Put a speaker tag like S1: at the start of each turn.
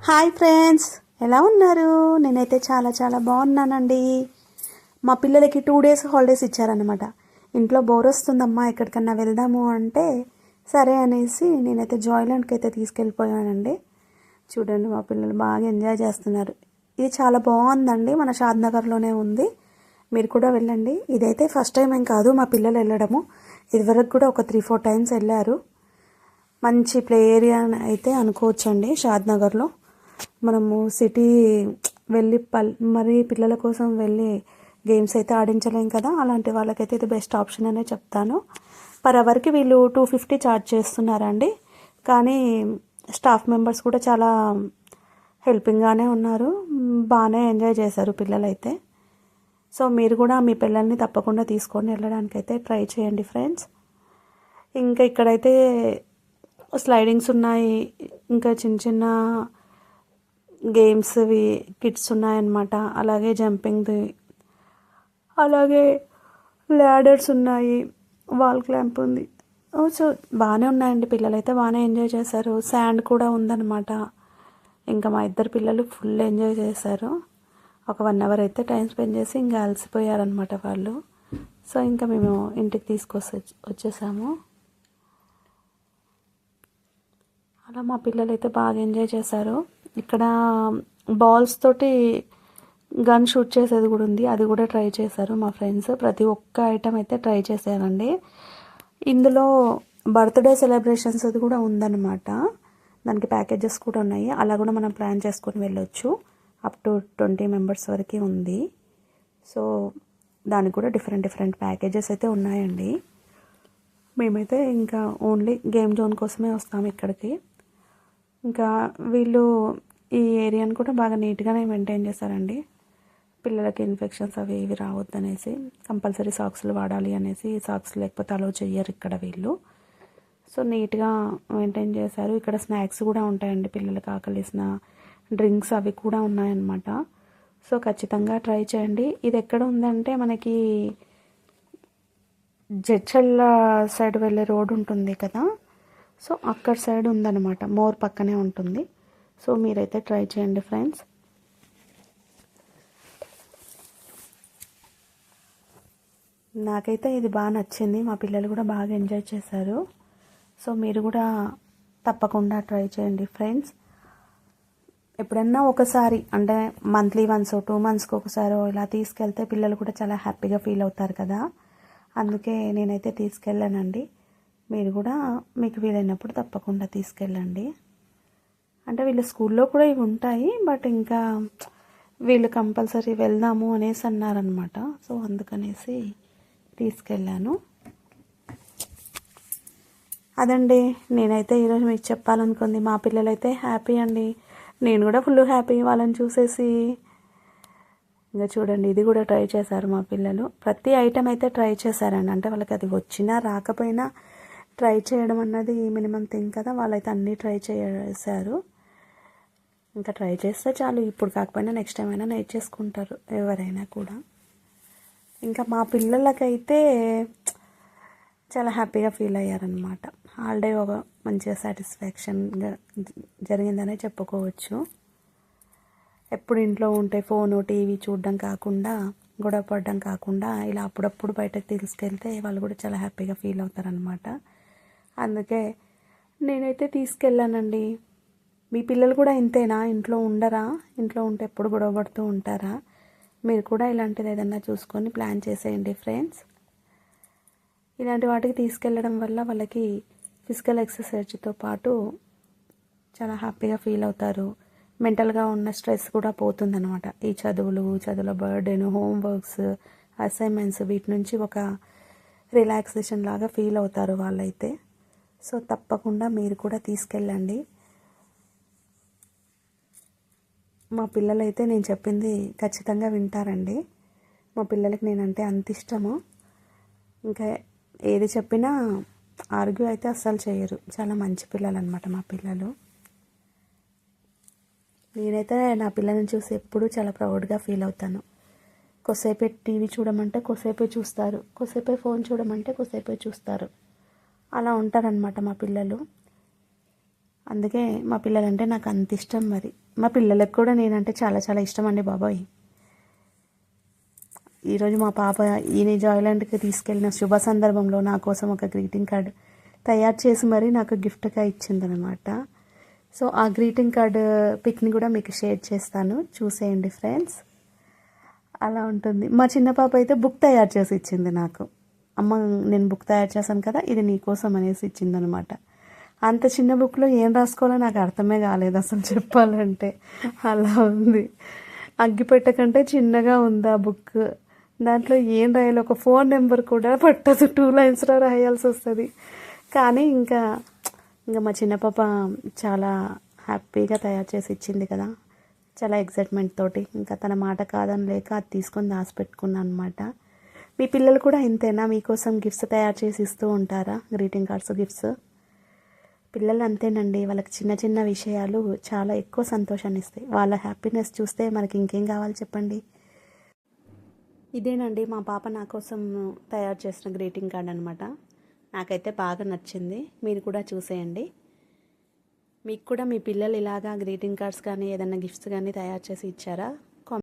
S1: Hi friends, ఎలా ఉన్నారు? నేనైతే చాలా చాలా బాగున్నానండి. మా పిల్లలకి 2 days హాలిడేస్ ఇచ్చారనమాట. ఇంట్లో బోర్ వస్తుందమ్మా, ఎక్కడికన్నా వెళ్దాము అంటే సరే అనేసి నేనైతే జాయ్లాండ్కి అయితే తీసుకెళ్ళిపోయానండి. చూడండి, మా పిల్లలు బాగా ఎంజాయ్ చేస్తున్నారు. ఇది చాలా బాగుందండి, మన షాద్నగర్లోనే ఉంది. మీరు కూడా వెళ్ళండి. ఇదైతే ఫస్ట్ టైం ఏం కాదు మా పిల్లలు వెళ్ళడము. ఇదివరకు కూడా ఒక 3-4 times వెళ్ళారు. మంచి ప్లే ఏరియా అయితే అనుకోవచ్చండి. షాద్నగర్లో మనము సిటీ వెళ్ళి మరి పిల్లల కోసం వెళ్ళి గేమ్స్ అయితే ఆడించలేం కదా. అలాంటి వాళ్ళకైతే ఇది బెస్ట్ ఆప్షన్ అనే చెప్తాను. పర్ అవర్కి వీళ్ళు 250 ఛార్జ్ చేస్తున్నారండి. కానీ స్టాఫ్ మెంబర్స్ కూడా చాలా హెల్పింగ్గానే ఉన్నారు. బాగానే ఎంజాయ్ చేశారు పిల్లలైతే. సో మీరు కూడా మీ పిల్లల్ని తప్పకుండా తీసుకొని వెళ్ళడానికైతే ట్రై చేయండి ఫ్రెండ్స్. ఇంకా ఇక్కడైతే స్లైడింగ్స్ ఉన్నాయి, ఇంకా చిన్న చిన్న గేమ్స్వి కిట్స్ ఉన్నాయన్నమాట. అలాగే జంపింగ్ది, అలాగే ల్యాడర్స్ ఉన్నాయి, వాల్ క్లాంప్ ఉంది. సో బాగానే ఉన్నాయండి. పిల్లలైతే బాగానే ఎంజాయ్ చేశారు. శాండ్ కూడా ఉందన్నమాట. ఇంకా మా ఇద్దరు పిల్లలు ఫుల్ ఎంజాయ్ చేశారు. ఒక 1 hour అయితే టైం స్పెండ్ చేసి ఇంకా అలసిపోయారనమాట వాళ్ళు. సో ఇంకా మేము ఇంటికి వచ్చేసాము. అలా మా పిల్లలు అయితే బాగా ఎంజాయ్ చేశారు. ఇక్కడ బాల్స్ తోటి గన్ షూట్ చేసేది కూడా ఉంది, అది కూడా ట్రై చేశారు మా ఫ్రెండ్స్. ప్రతి ఒక్క ఐటెం అయితే ట్రై చేశారండి. ఇందులో బర్త్డే సెలబ్రేషన్స్ అది కూడా ఉందన్నమాట. దానికి ప్యాకేజెస్ కూడా ఉన్నాయి. అలా కూడా మనం ప్లాన్ చేసుకొని వెళ్ళొచ్చు. అప్ టు 20 members వరకు ఉంది. సో దానికి కూడా డిఫరెంట్ ప్యాకేజెస్ అయితే ఉన్నాయండి. మేమైతే ఇంకా ఓన్లీ గేమ్ జోన్ కోసమే వస్తాము ఇక్కడికి. ఇంకా వీళ్ళు ఈ ఏరియాని కూడా బాగా నీట్గానే మెయింటైన్ చేశారండి. పిల్లలకి ఇన్ఫెక్షన్స్ అవి ఇవి రావద్దనేసి కంపల్సరీ సాక్స్లు వాడాలి అనేసి, సాక్స్ లేకపోతే అలో చెయ్యరు ఇక్కడ వీళ్ళు. సో నీట్గా మెయింటైన్ చేశారు. ఇక్కడ స్నాక్స్ కూడా ఉంటాయండి, పిల్లలకి ఆకలిసిన డ్రింక్స్ అవి కూడా ఉన్నాయన్నమాట. సో ఖచ్చితంగా ట్రై చేయండి. ఇది ఎక్కడ ఉందంటే మనకి జడ్చల్ల సైడ్ వెళ్ళే రోడ్ ఉంటుంది కదా, సో అక్కడ సైడ్ ఉందన్నమాట. మోర్ పక్కనే ఉంటుంది. సో మీరైతే ట్రై చేయండి ఫ్రెండ్స్. నాకైతే ఇది బాగా నచ్చింది. మా పిల్లలు కూడా బాగా ఎంజాయ్ చేశారు. సో మీరు కూడా తప్పకుండా ట్రై చేయండి ఫ్రెండ్స్. ఎప్పుడన్నా ఒకసారి అంటే మంత్లీ వన్స్ 2 monthsకి ఒకసారి ఇలా తీసుకెళ్తే పిల్లలు కూడా చాలా హ్యాపీగా ఫీల్ అవుతారు కదా. అందుకే నేనైతే తీసుకెళ్ళానండి. మీరు కూడా మీకు వీలైనప్పుడు తప్పకుండా తీసుకెళ్ళండి. అంటే వీళ్ళ స్కూల్లో కూడా ఇవి ఉంటాయి, బట్ ఇంకా వీళ్ళు కంపల్సరీ వెళ్దాము అనేసి అన్నారనమాట. సో అందుకనేసి తీసుకెళ్ళాను. అదండి నేనైతే ఈరోజు మీకు చెప్పాలనుకుంది. మా పిల్లలైతే హ్యాపీ అండి. నేను కూడా ఫుల్ హ్యాపీ వాళ్ళని చూసేసి. ఇంకా చూడండి, ఇది కూడా ట్రై చేశారు మా పిల్లలు. ప్రతి ఐటెం అయితే ట్రై చేశారండి. అంటే వాళ్ళకి అది వచ్చినా రాకపోయినా ట్రై చేయడం అన్నది మినిమం థింగ్ కదా. వాళ్ళైతే అన్నీ ట్రై చేశారు. ఇంకా ట్రై చేస్తే చాలు, ఇప్పుడు కాకపోయినా నెక్స్ట్ టైం అయినా నేర్చేసుకుంటారు ఎవరైనా కూడా. ఇంకా మా పిల్లలకైతే చాలా హ్యాపీగా ఫీల్ అయ్యారనమాట. హాలిడే ఒక మంచిగా సాటిస్ఫాక్షన్గా జరిగిందనే చెప్పుకోవచ్చు. ఎప్పుడు ఇంట్లో ఉంటే ఫోను టీవీ చూడడం కాకుండా, గొడవ పడడం కాకుండా ఇలా అప్పుడప్పుడు బయటకు తీసుకెళ్తే వాళ్ళు కూడా చాలా హ్యాపీగా ఫీల్ అవుతారనమాట. అందుకే నేనైతే తీసుకెళ్ళానండి. మీ పిల్లలు కూడా ఇంతేనా? ఇంట్లో ఉండరా? ఇంట్లో ఉంటే ఎప్పుడు గొడవ పడుతూ ఉంటారా? మీరు కూడా ఇలాంటిది ఏదన్నా చూసుకొని ప్లాన్ చేసేయండి ఫ్రెండ్స్. ఇలాంటి వాటికి తీసుకెళ్ళడం వల్ల వాళ్ళకి ఫిజికల్ ఎక్సర్సైజ్తో పాటు చాలా హ్యాపీగా ఫీల్ అవుతారు. మెంటల్గా ఉన్న స్ట్రెస్ కూడా పోతుందన్నమాట. ఈ చదువుల బర్డెన్, హోంవర్క్స్, అసైన్మెంట్స్ వీటి నుంచి ఒక రిలాక్సేషన్ లాగా ఫీల్ అవుతారు వాళ్ళైతే. సో తప్పకుండా మీరు కూడా తీసుకెళ్ళండి. మా పిల్లలైతే నేను చెప్పింది ఖచ్చితంగా వింటారండి. మా పిల్లలకి నేనంటే అంత ఇష్టము. ఇంకా ఏది చెప్పినా ఆర్గ్యూ అయితే అస్సలు చేయరు. చాలా మంచి పిల్లలు అనమాట మా పిల్లలు. నేనైతే నా పిల్లల్ని చూసి ఎప్పుడూ చాలా ప్రౌడ్గా ఫీల్ అవుతాను. కొద్దిసేపే టీవీ చూడమంటే కొద్దిసేపే చూస్తారు, కొద్దిసేపే ఫోన్ చూడమంటే కొద్దిసేపే చూస్తారు. అలా ఉంటారనమాట మా పిల్లలు. అందుకే మా పిల్లలంటే నాకు అంత ఇష్టం. మరి మా పిల్లలకు కూడా నేనంటే చాలా చాలా ఇష్టం అండి బాబాయ్. ఈరోజు మా పాప ఈయన జాయ్లాండ్కి తీసుకెళ్ళిన శుభ సందర్భంలో నా కోసం ఒక గ్రీటింగ్ కార్డ్ తయారు చేసి మరీ నాకు గిఫ్ట్గా ఇచ్చిందనమాట. సో ఆ గ్రీటింగ్ కార్డ్ పిక్ని కూడా మీకు షేర్ చేస్తాను, చూసేయండి ఫ్రెండ్స్. అలా ఉంటుంది. మా చిన్న పాప అయితే బుక్ తయారు చేసి ఇచ్చింది నాకు. అమ్మ నేను బుక్ తయారు చేశాను కదా, ఇది నీకోసం అనేసి ఇచ్చిందనమాట. అంత చిన్న బుక్లో ఏం రాసుకోవాలో నాకు అర్థమే కాలేదు అసలు చెప్పాలంటే. అలా ఉంది. అగ్గిపెట్ట కంటే చిన్నగా ఉంది ఆ బుక్. దాంట్లో ఏం రాయాలి, ఒక ఫోన్ నెంబర్ కూడా పట్టదు, 2 లైన్స్లో రాయాల్సి వస్తుంది. కానీ ఇంకా మా చిన్న పాప చాలా హ్యాపీగా తయారు చేసి ఇచ్చింది కదా, చాలా ఎగ్జైట్మెంట్ తోటి ఇంకా తన మాట కాదని లేక అది తీసుకొని దాచిపెట్టుకున్నాను అనమాట. మీ పిల్లలు కూడా ఇంతేనా? మీకోసం గిఫ్ట్స్ తయారు చేసి ఇస్తూ ఉంటారా? Greeting cards, gifts. పిల్లలు అంతేనండి, వాళ్ళకి చిన్న చిన్న విషయాలు చాలా ఎక్కువ సంతోషాన్ని ఇస్తాయి. వాళ్ళ హ్యాపీనెస్ చూస్తే మనకి ఇంకేం కావాలి చెప్పండి. ఇదేనండి మా పాప నా కోసం తయారు చేసిన గ్రీటింగ్ కార్డ్ అనమాట. నాకైతే బాగా నచ్చింది, మీరు కూడా చూసేయండి. మీకు కూడా మీ పిల్లలు ఇలాగా గ్రీటింగ్ కార్డ్స్ కానీ ఏదైనా గిఫ్ట్స్ కానీ తయారు చేసి ఇచ్చారా?